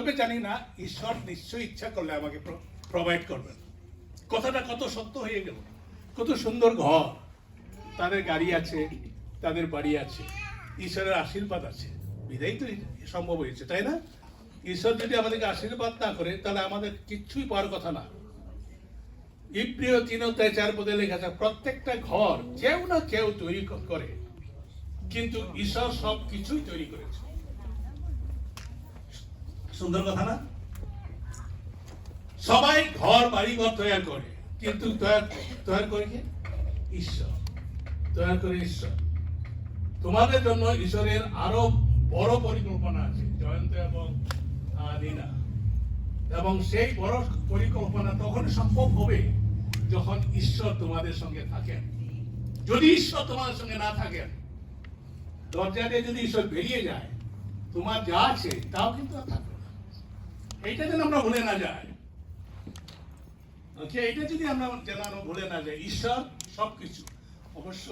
তবে জানি না ঈশ্বর নিশ্চয়ই ইচ্ছা করলে আমাকে প্রোভাইড করবেন। কথাটা কত সত্য হয়ে গেল। কত সুন্দর ঘর, তাদের গাড়ি আছে, তাদের বাড়ি আছে, ঈশ্বরের আশীর্বাদ আছে, বিধাই তো সম্ভব হয়েছে, তাই না? ঈশ্বর যদি আমাদেরকে আশীর্বাদ না করে তাহলে আমাদের কিচ্ছুই পাওয়ার কথা না। ইব্রিয় 3:4 লেখা আছে, প্রত্যেকটা ঘর কেউ না কেউ তৈরি করে, কিন্তু ঈশ্বর সব কিছুই তৈরি করেছে। সুন্দর কথা না? সবাই ঘর বাড়িঘর তৈরি করে, কিন্তু তৈরি করে কি? ঈশ্বর তৈরি করে। ঈশ্বর তোমাদের জন্য ঈশ্বরের আরো বড় পরিকল্পনা আছে, জয়ন্ত এবং নীনা। এবং সেই বড় পরিকল্পনা তখন সম্ভব হবে যখন ঈশ্বর তোমাদের সঙ্গে থাকেন। যদি ঈশ্বর তোমাদের সঙ্গে না থাকেন, দরজা দিয়ে যদি ঈশ্বর বেরিয়ে যায়, তোমার যা আছে তাও কিন্তু আর থাকবে না। এইটা যেন আমরা ভুলে না যাই। এইটা যদি আমরা যেন ভুলে না যাই, ঈশ্বর সবকিছু। অবশ্য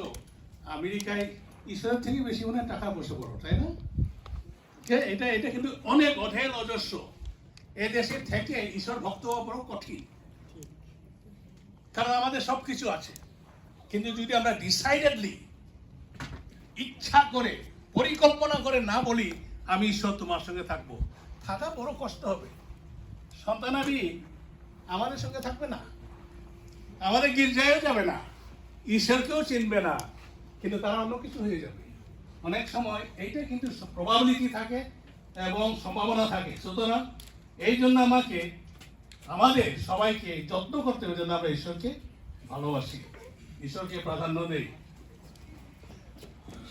আমেরিকায় ঈশ্বরের থেকে বেশি মনে টাকা পয়সা বড়, তাই না? এটা কিন্তু অনেক অঢেল অজস্র। এই দেশে থেকে ঈশ্বর ভক্ত হওয়া বড় কঠিন, কারণ আমাদের সবকিছু আছে। কিন্তু যদি আমরা ডিসাইডেডলি ইচ্ছা করে পরিকল্পনা করে না বলি আমি ঈশ্বর তোমার সঙ্গে থাকবো, থাকা বড় কষ্ট হবে। সন্তানাদি আমাদের সঙ্গে থাকবে না, আমাদের গির্জায়ও যাবে না, ঈশ্বরকেও চিনবে না, কিন্তু তারা অন্য কিছু হয়ে যাবে। অনেক সময় এইটা কিন্তু প্রবাবিলিটি থাকে এবং সম্ভাবনা থাকে। সুতরাং এই জন্য আমাদের সবাইকে যত্ন করতে হবে যেন আমরা ঈশ্বরকে ভালোবাসি, ঈশ্বরকে প্রাধান্য দেই।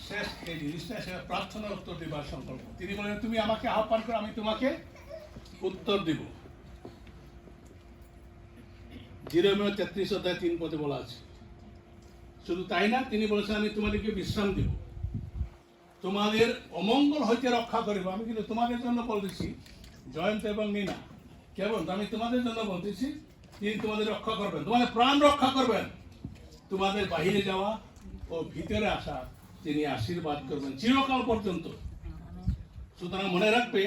শেষ এই জিনিসটা প্রার্থনার উত্তর দেবার সংকল্প। তিনি বলেন, তুমি আমাকে আহ্বান করো, আমি তোমাকে উত্তর দিব। যেরমীয় 33:3 বলা আছে। শুধু তাই না, তিনি বলেছেন আমি তোমাদেরকে বিশ্রাম দিব, তোমাদের অমঙ্গল হইতে রক্ষা করিব। আমি কিন্তু তোমাদের জন্য বলতেছি, জয়ন্ত এবং নীনা, কেবল আমি তোমাদের জন্য বলতেছি, তিনি তোমাদের রক্ষা করবেন, তোমাদের প্রাণ রক্ষা করবেন। তোমাদের বাহিরে যাওয়া ও ভিতরে আসা তিনি আশীর্বাদ করবেন চিরকাল পর্যন্ত। সুতরাং মনে রাখবে,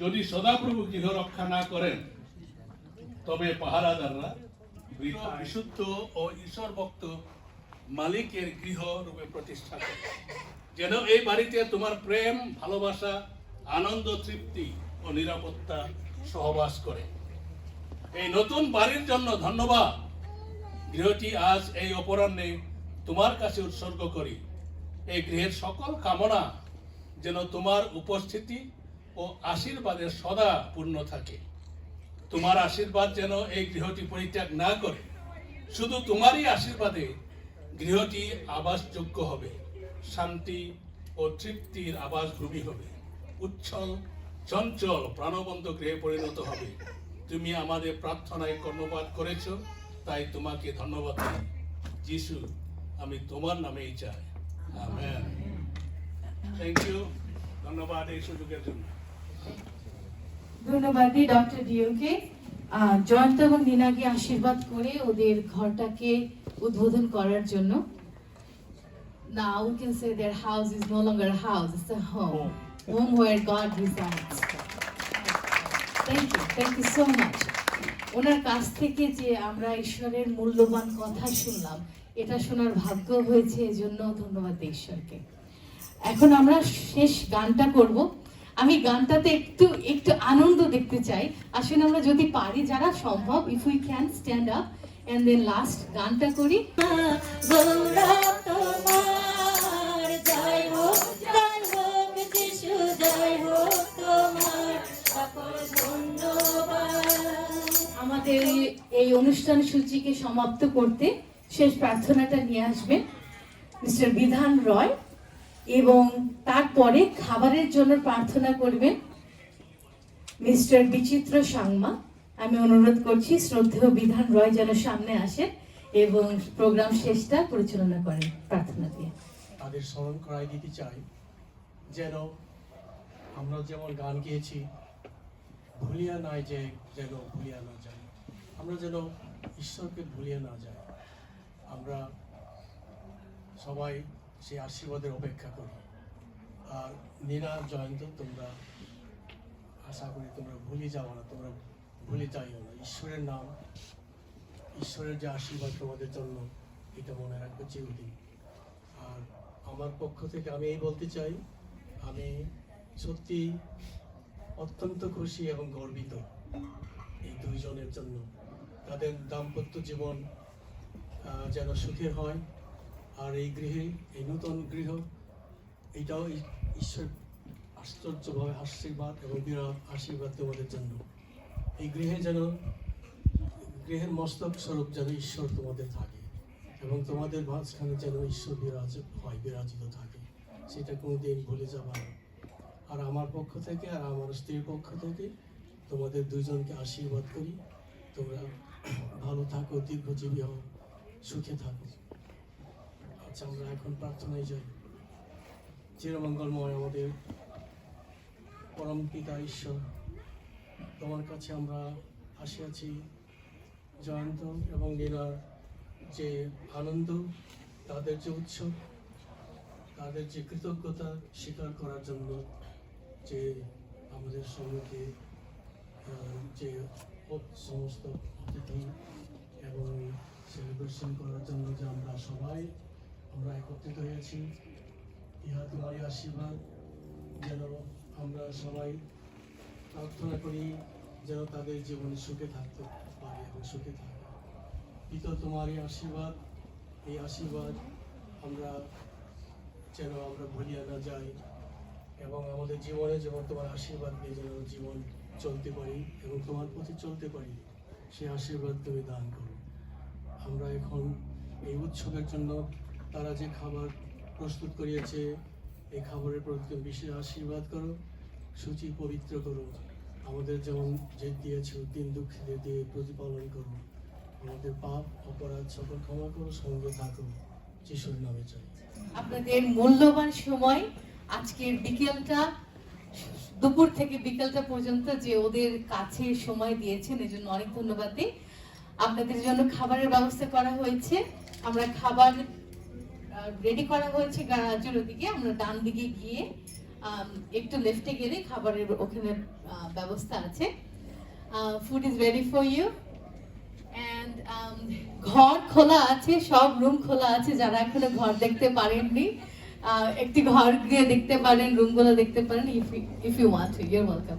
যদি সদাপ্রভু গৃহ রক্ষা না করেন, তবে পাহারাদাররা বিশুদ্ধ ও ঈশ্বর ভক্ত মালিকের গৃহ রূপে প্রতিষ্ঠা করে। যেন এই বাড়িতে তোমার প্রেম, ভালোবাসা, আনন্দ, তৃপ্তি ও নিরাপত্তা সহবাস করে। এই নতুন বাড়ির জন্য ধন্যবাদ। গৃহটি আজ এই অপরাহ্নে তোমার কাছে উৎসর্গ করি। এই গৃহের সকল কামনা যেন তোমার উপস্থিতি ও আশীর্বাদের সদা পূর্ণ থাকে। তোমার আশীর্বাদ যেন এই গৃহটি পরিত্যাগ না করে। শুধু তোমারই আশীর্বাদে গৃহটি আবাসযোগ্য হবে, শান্তি ও তৃপ্তির আবাসভূমি হবে, উচ্ছল চঞ্চল প্রাণবন্ত গৃহে পরিণত হবে। তুমি আমাদের প্রার্থনায় কর্ণপাত করেছ, তাই তোমাকে ধন্যবাদ দিই। যিশু, আমি তোমার নামেই চাই। আমেন। Thank you. ধন্যবাদ এই সুযোগের জন্য। ধন্যবাদ দিই ডক্টর ডিওকে। জয়ন্ত এবং নীনাকে আশীর্বাদ করে ওদের ঘরটাকে উদ্বোধন করার জন্য। Now we can say their house is no longer a house, it's a home where God resides. Thank you so much. ওনার কাছ থেকে যে আমরা ঈশ্বরের মূল্যবান কথা শুনলাম, এটা শোনার ভাগ্য হয়েছে, এজন্য ধন্যবাদ ঈশ্বরকে। এখন আমরা শেষ গানটা করব। আমি গানটাতে একটু আনন্দ দেখতে চাই। আসলে আমরা যদি পারি, যারা সম্ভব, if we can stand up and then last গানটা করি। আমাদের এই অনুষ্ঠান সূচিকে সমাপ্ত করতে শেষ প্রার্থনাটা নিয়ে আসবেন মিস্টার বিধান রয়, এবং তারপরে খাবারের জন্য প্রার্থনা করবেন মিস্টার বিচিত্র সাংমা। আমি অনুরোধ করছি শ্রদ্ধেয় বিধান রয় যেন সামনে আসেন এবং প্রোগ্রাম শেষটা পরিচালনা করেন প্রার্থনা দিয়ে। তাদের স্মরণ করাই দিতে চাই, যেন আমরা যেমন গান গেয়েছি, ভুলিয়া নাই যে যেন ভুলিয়া না যায়, আমরা যেন ঈশ্বরকে ভুলিয়া না যাই। আমরা সবাই সেই আশীর্বাদের অপেক্ষা করি। আর নীনা, জয়ন্ত, তোমরা আশা করি তোমরা ভুলে যাও না, তোমরা ভুলে যাইও না ঈশ্বরের নাম, ঈশ্বরের যে আশীর্বাদ তোমাদের জন্য, এটা মনে রাখবে চিরদিন। আর আমার পক্ষ থেকে আমি এই বলতে চাই, আমি সত্যি অত্যন্ত খুশি এবং গর্বিত এই দুইজনের জন্য। তাদের দাম্পত্য জীবন যেন সুখের হয়, আর এই গৃহে, এই নূতন গৃহ, এটাও ঈশ্বর আশ্চর্যভাবে আশীর্বাদ এবং বিরাট আশীর্বাদ তোমাদের জন্য। এই গৃহে যেন, গৃহের মস্তক স্বরূপ যেন ঈশ্বর তোমাদের থাকে, এবং তোমাদের মাঝখানে যেন ঈশ্বর বিরাজিত থাকে, সেটা কোনোদিন ভুলে যাবে না। আর আমার পক্ষ থেকে আর আমার স্ত্রীর পক্ষ থেকে তোমাদের দুইজনকে আশীর্বাদ করি, তোমরা ভালো থাকো, দীর্ঘজীবী হও, সুখে থাকো। আচ্ছা, আমরা এখন প্রার্থনায় যাই। চিরমঙ্গলময় আমাদের পরম পিতা ঈশ্বর, তোমার কাছে আমরা আসিয়াছি জয়ন্ত এবং লীলার যে আনন্দ, তাদের যে উৎসব, তাদের যে কৃতজ্ঞতা স্বীকার করার জন্য, যে আমাদের সম্মুখে যে সমস্ত অতিথি এবং সেলিব্রেশন করার জন্য যে আমরা সবাই একত্রিত হয়েছি, ইহা তোমারই আশীর্বাদ। যেন আমরা সবাই প্রার্থনা করি যেন তাদের জীবনে সুখে থাকতে পারে এবং সুখে থাকে। পিতা, তোমারই আশীর্বাদ, এই আশীর্বাদ আমরা যেন ভুলিয়া না যাই, এবং আমাদের জীবনে যেমন তোমার আশীর্বাদ নিয়ে যেন জীবন চলতে পারি এবং তোমার পথে চলতে পারি, সেই আশীর্বাদ তুমি দান করো। আমরা এখন এই উৎসবের জন্য তারা যে খাবার প্রস্তুত করিয়েছে, এই খাবারের প্রতি বিশেষ আশীর্বাদ করো, সূচি পবিত্র করো। আমাদের যেমন যে দিয়েছ দিন দুঃখীদের দিয়ে প্রতিপালন করো। আমাদের পাপ অপরাধ সকল ক্ষমা করো, সঙ্গে থাকো, যিশুর নামে চাই। আপনাদের মূল্যবান সময় আজকের বিকেলটা, দুপুর থেকে বিকেলটা পর্যন্ত যে ওদের কাছে সময় দিয়েছেন, এজন্য অনেক ধন্যবাদ দিই। আপনাদের জন্য খাবারের ব্যবস্থা করা হয়েছে, আমরা খাবার রেডি করা হয়েছে গারাজের ওদিকে। আমরা ডান দিকে গিয়ে একটু লেফটে গেলে খাবারের ওখানে ব্যবস্থা আছে। Food is ready for you. And ঘর খোলা আছে, সব রুম খোলা আছে। যারা এখনো ঘর দেখতে পারেননি, একটি ঘর গিয়ে দেখতে পারেন, রুমগুলো দেখতে পারেন। If you want to, you are welcome.